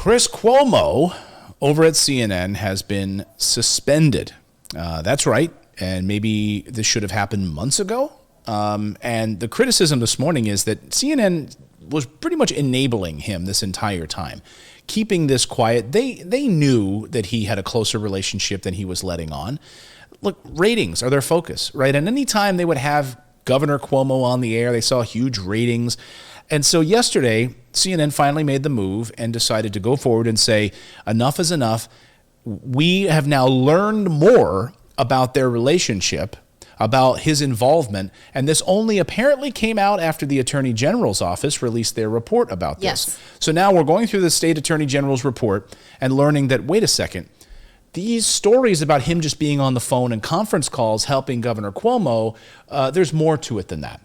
Chris Cuomo over at CNN has been suspended. That's right. And maybe this should have happened months ago. And the criticism this morning is that CNN was pretty much enabling him this entire time, keeping this quiet. They knew that he had a closer relationship than he was letting on. Look, ratings are their focus, right? And anytime they would have Governor Cuomo on the air, they saw huge ratings. And so yesterday, CNN finally made the move and decided to go forward and say, enough is enough. We have now learned more about their relationship, about his involvement, and this only apparently came out after the Attorney General's office released their report about this. Yes. So now we're going through the State Attorney General's report and learning that, wait a second, these stories about him just being on the phone and conference calls helping Governor Cuomo, there's more to it than that.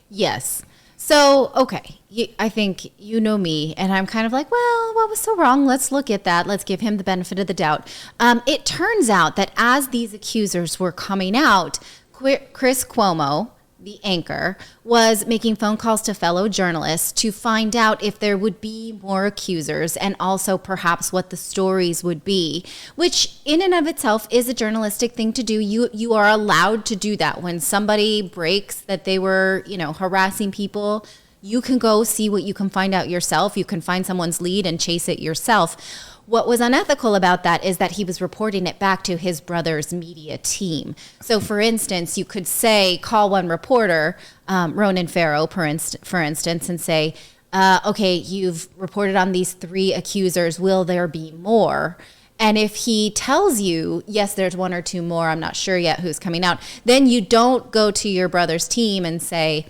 Yes. So, okay, I think you know me, and I'm kind of like, well, what was so wrong? Let's look at that. Let's give him the benefit of the doubt. It turns out that as these accusers were coming out, Chris Cuomo, the anchor, was making phone calls to fellow journalists to find out if there would be more accusers and also perhaps what the stories would be, which in and of itself is a journalistic thing to do. You are allowed to do that. When somebody breaks that they were, harassing people, you can go see what you can find out yourself. You can find someone's lead and chase it yourself. What was unethical about that is that he was reporting it back to his brother's media team. So, for instance, you could say, call one reporter, Ronan Farrow, for instance, and say, okay, you've reported on these 3 accusers. Will there be more? And if he tells you, yes, there's 1 or 2 more, I'm not sure yet who's coming out, then you don't go to your brother's team and say,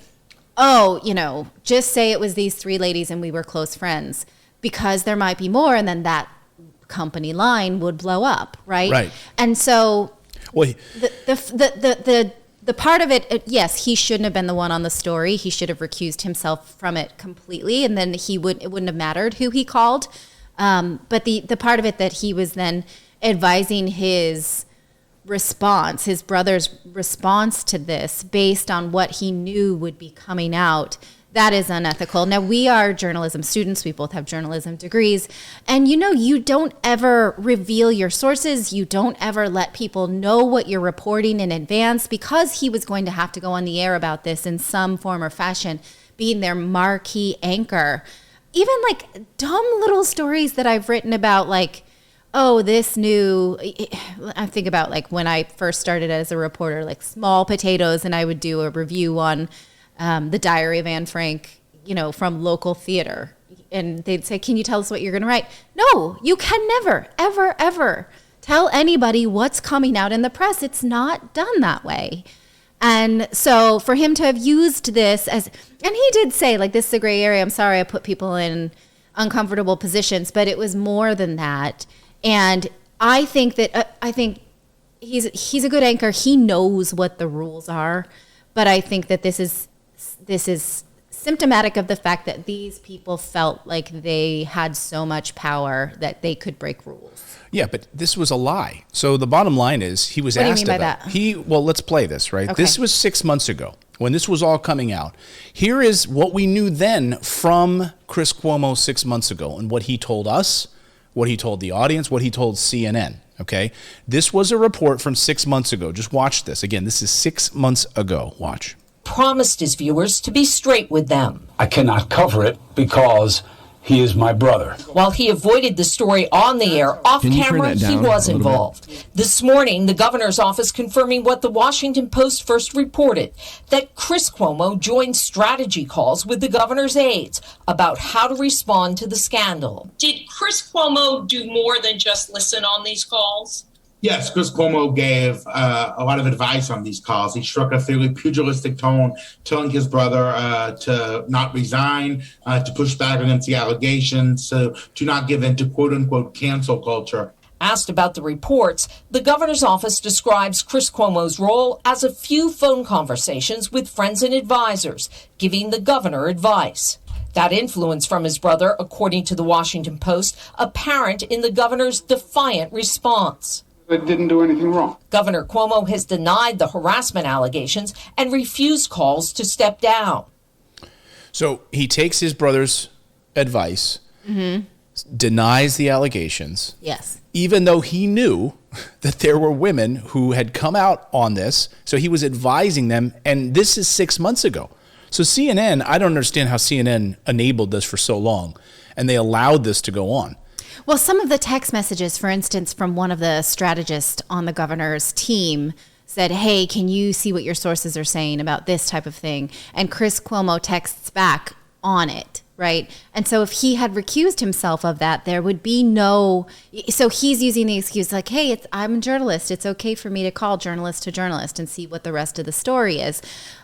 oh, just say it was these 3 ladies and we were close friends, because there might be more, and then that company line would blow up, right? Right. And so well, the part of it, yes, he shouldn't have been the one on the story. He should have recused himself from it completely, and then it wouldn't have mattered who he called. But the part of it that he was then advising his brother's response to this based on what he knew would be coming out, that is unethical. Now, we are journalism students. We both have journalism degrees. And you don't ever reveal your sources. You don't ever let people know what you're reporting in advance, because he was going to have to go on the air about this in some form or fashion, being their marquee anchor. Even like dumb little stories that I've written about, like, oh, this new, I think about like when I first started as a reporter, like Small Potatoes, and I would do a review on the Diary of Anne Frank, from local theater. And they'd say, can you tell us what you're going to write? No, you can never, ever, ever tell anybody what's coming out in the press. It's not done that way. And so for him to have used this and he did say, like, this is a gray area. I'm sorry I put people in uncomfortable positions, but it was more than that. And I think he's a good anchor. He knows what the rules are, but I think that this is symptomatic of the fact that these people felt like they had so much power that they could break rules. Yeah, but this was a lie. So the bottom line is he was asked about. What do you mean by that? Well, let's play this, right? Okay. This was 6 months ago when this was all coming out. Here is what we knew then from Chris Cuomo 6 months ago and what he told us, what he told the audience, what he told CNN. Okay? This was a report from 6 months ago. Just watch this. Again, this is 6 months ago. Watch. Promised his viewers to be straight with them. I cannot cover it because he is my brother. While he avoided the story on the air, off camera, he was involved. This morning, the governor's office confirming what the Washington Post first reported, that Chris Cuomo joined strategy calls with the governor's aides about how to respond to the scandal. Did Chris Cuomo do more than just listen on these calls? Yes, Chris Cuomo gave a lot of advice on these calls. He struck a fairly pugilistic tone, telling his brother to not resign, to push back against the allegations, to not give in to quote-unquote cancel culture. Asked about the reports, the governor's office describes Chris Cuomo's role as a few phone conversations with friends and advisors, giving the governor advice. That influence from his brother, according to the Washington Post, apparent in the governor's defiant response. They didn't do anything wrong. Governor Cuomo has denied the harassment allegations and refused calls to step down. So he takes his brother's advice. Mm-hmm. denies the allegations. Yes. Even though he knew that there were women who had come out on this. So he was advising them. And this is 6 months ago. So CNN, I don't understand how CNN enabled this for so long. And they allowed this to go on. Well, some of the text messages, for instance, from one of the strategists on the governor's team said, hey, can you see what your sources are saying about this type of thing? And Chris Cuomo texts back on it, right? And so if he had recused himself of that, there would be no, so he's using the excuse like, hey, I'm a journalist. It's okay for me to call journalist to journalist and see what the rest of the story is.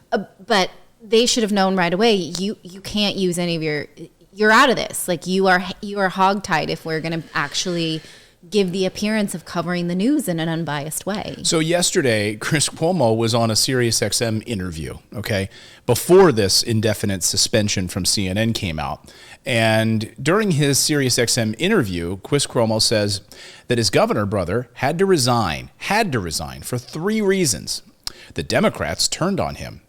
But they should have known right away, you can't use any of you're out of this. Like you are hogtied if we're going to actually give the appearance of covering the news in an unbiased way. So yesterday, Chris Cuomo was on a SiriusXM interview, okay, before this indefinite suspension from CNN came out. And during his SiriusXM interview, Chris Cuomo says that his governor brother had to resign for 3 reasons. The Democrats turned on him.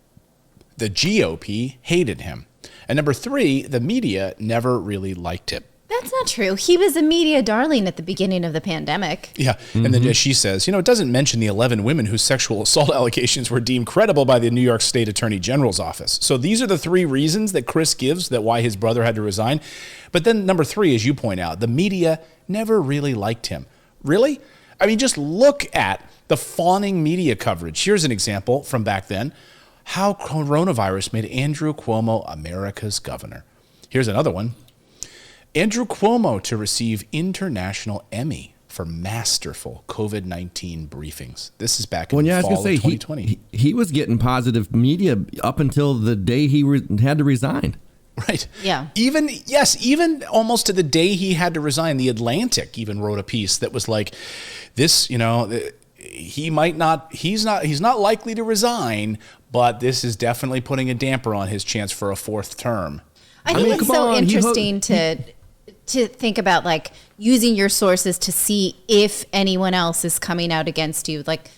The GOP hated him. And number 3, the media never really liked him. That's not true. He was a media darling at the beginning of the pandemic. Yeah. And then as she says, it doesn't mention the 11 women whose sexual assault allegations were deemed credible by the New York State Attorney General's office. So these are the 3 reasons that Chris gives that why his brother had to resign. But then number 3, as you point out, the media never really liked him. Really? I mean, just look at the fawning media coverage. Here's an example from back then. How coronavirus made Andrew Cuomo America's governor. Here's another one. Andrew Cuomo to receive International Emmy for masterful COVID-19 briefings. This is back in the fall of 2020. He was getting positive media up until the day he had to resign. Right. Yeah. Even almost to the day he had to resign, The Atlantic even wrote a piece that was like, this, he's not likely to resign, but this is definitely putting a damper on his chance for a 4th term. I think it's so interesting to think about, like, using your sources to see if anyone else is coming out against you. Like,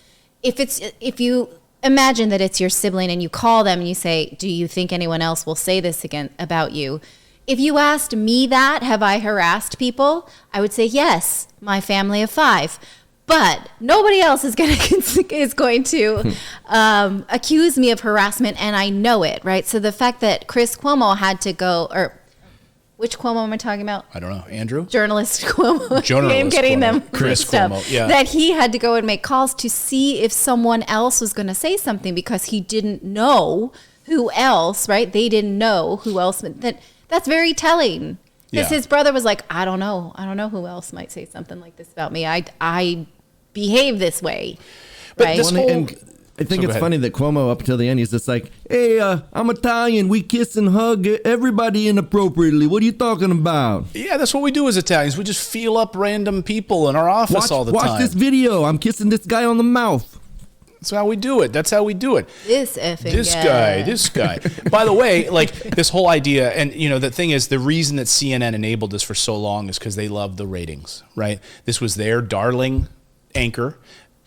if you imagine that it's your sibling and you call them and you say, do you think anyone else will say this again about you? If you asked me that, have I harassed people? I would say yes, my family of 5. But nobody else is going to accuse me of harassment, and I know it, right? So the fact that Chris Cuomo had to go, or which Cuomo am I talking about? I don't know. Andrew? Journalist Cuomo. I'm getting Cuomo. them Chris mixed up. Cuomo, yeah. That he had to go and make calls to see if someone else was going to say something because he didn't know who else, right? They didn't know who else. That's very telling. Because his brother was like, I don't know who else might say something like this about me. I behave this way, right? And I think it's funny that Cuomo, up until the end, he's just like, hey, I'm Italian. We kiss and hug everybody inappropriately. What are you talking about? Yeah, that's what we do as Italians. We just feel up random people in our office all the time. Watch this video. I'm kissing this guy on the mouth. That's how we do it. This guy. By the way, like this whole idea, and the thing is, the reason that CNN enabled this for so long is because they love the ratings, right? This was their darling anchor,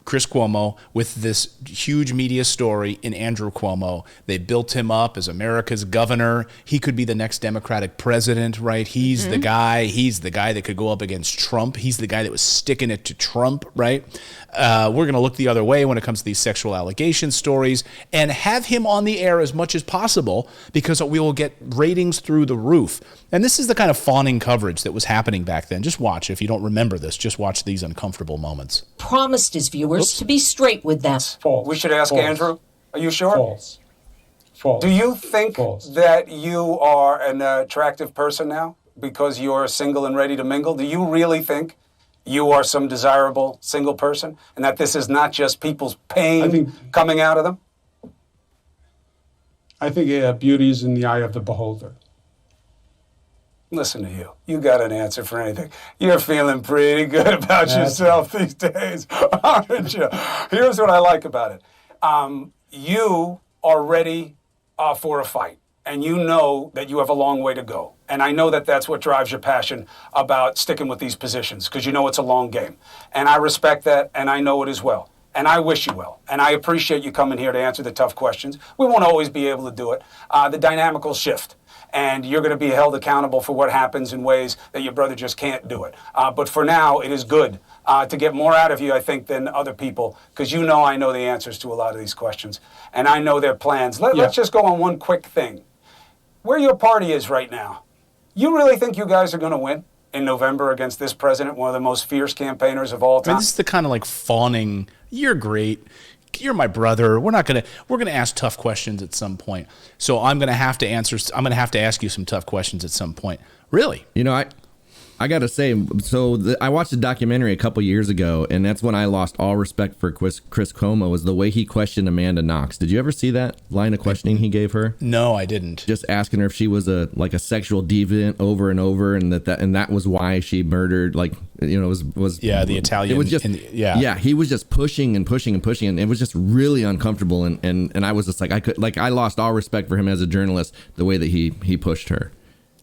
Chris Cuomo, with this huge media story in Andrew Cuomo. They built him up as America's governor. He could be the next Democratic president, right? He's the guy. He's the guy that could go up against Trump. He's the guy that was sticking it to Trump, right? We're going to look the other way when it comes to these sexual allegation stories and have him on the air as much as possible because we will get ratings through the roof. And this is the kind of fawning coverage that was happening back then. Just watch. If you don't remember this, just watch these uncomfortable moments. Promised his viewers to be straight with them. False. We should ask Andrew. Are you sure? False. Do you think that you are an attractive person now because you're single and ready to mingle? Do you really think you are some desirable single person and that this is not just people's pain coming out of them? I think beauty is in the eye of the beholder. Listen to you. You got an answer for anything. You're feeling pretty good about yourself these days, aren't you? Here's what I like about it. You are ready for a fight, and you know that you have a long way to go. And I know that that's what drives your passion about sticking with these positions, because you know it's a long game. And I respect that, and I know it as well. And I wish you well. And I appreciate you coming here to answer the tough questions. We won't always be able to do it. The dynamic will shift. And you're going to be held accountable for what happens in ways that your brother just can't do it. But for now, it is good to get more out of you, I think, than other people, because I know the answers to a lot of these questions. And I know their plans. Let's just go on one quick thing. Where your party is right now, you really think you guys are going to win in November against this president, one of the most fierce campaigners of all time? I mean, this is the kind of like fawning, you're great, you're my brother, we're going to ask tough questions at some point. So I'm going to have to ask you some tough questions at some point. Really? I got to say, I watched a documentary a couple years ago, and that's when I lost all respect for Chris Cuomo, was the way he questioned Amanda Knox. Did you ever see that line of questioning he gave her? No, I didn't. Just asking her if she was a sexual deviant over and over, and that was why she murdered, the Italian. It was just, he was just pushing and pushing and pushing, and it was just really uncomfortable, and I was just I lost all respect for him as a journalist, the way that he pushed her.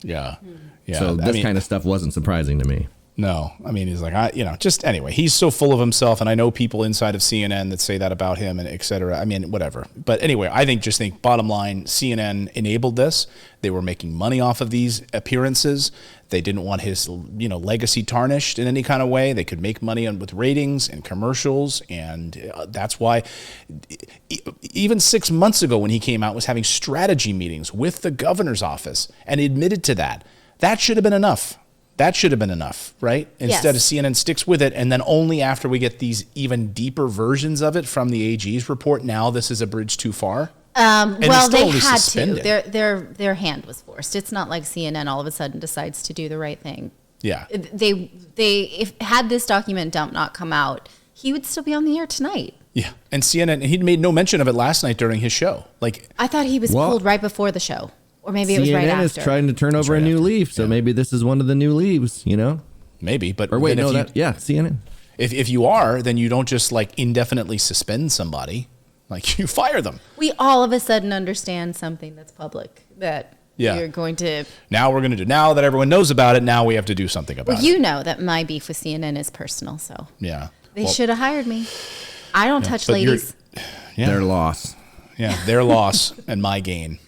Yeah. Yeah, so this kind of stuff wasn't surprising to me. No, I mean, he's anyway, he's so full of himself, and I know people inside of CNN that say that about him and et cetera. I mean, whatever. But anyway, I think bottom line, CNN enabled this. They were making money off of these appearances. They didn't want his, legacy tarnished in any kind of way. They could make money with ratings and commercials, and that's why even 6 months ago when he came out was having strategy meetings with the governor's office and admitted to that. That should have been enough. Right? Instead of CNN sticks with it, and then only after we get these even deeper versions of it from the AG's report, now this is a bridge too far. They had to. Their hand was forced. It's not like CNN all of a sudden decides to do the right thing. Yeah. If had this document dump not come out, he would still be on the air tonight. Yeah, and CNN, he'd made no mention of it last night during his show. I thought he was pulled right before the show. Or maybe it was right after. CNN is trying to turn over a new leaf, so maybe this is one of the new leaves, Maybe, but... Or wait, CNN. If you are, then you don't just, indefinitely suspend somebody. You fire them. We all of a sudden understand something that's public, that you're going to... Now that everyone knows about it, now we have to do something about it. You know that my beef with CNN is personal, so... Yeah. They should have hired me. I don't touch ladies. Their loss. Yeah, their loss and my gain.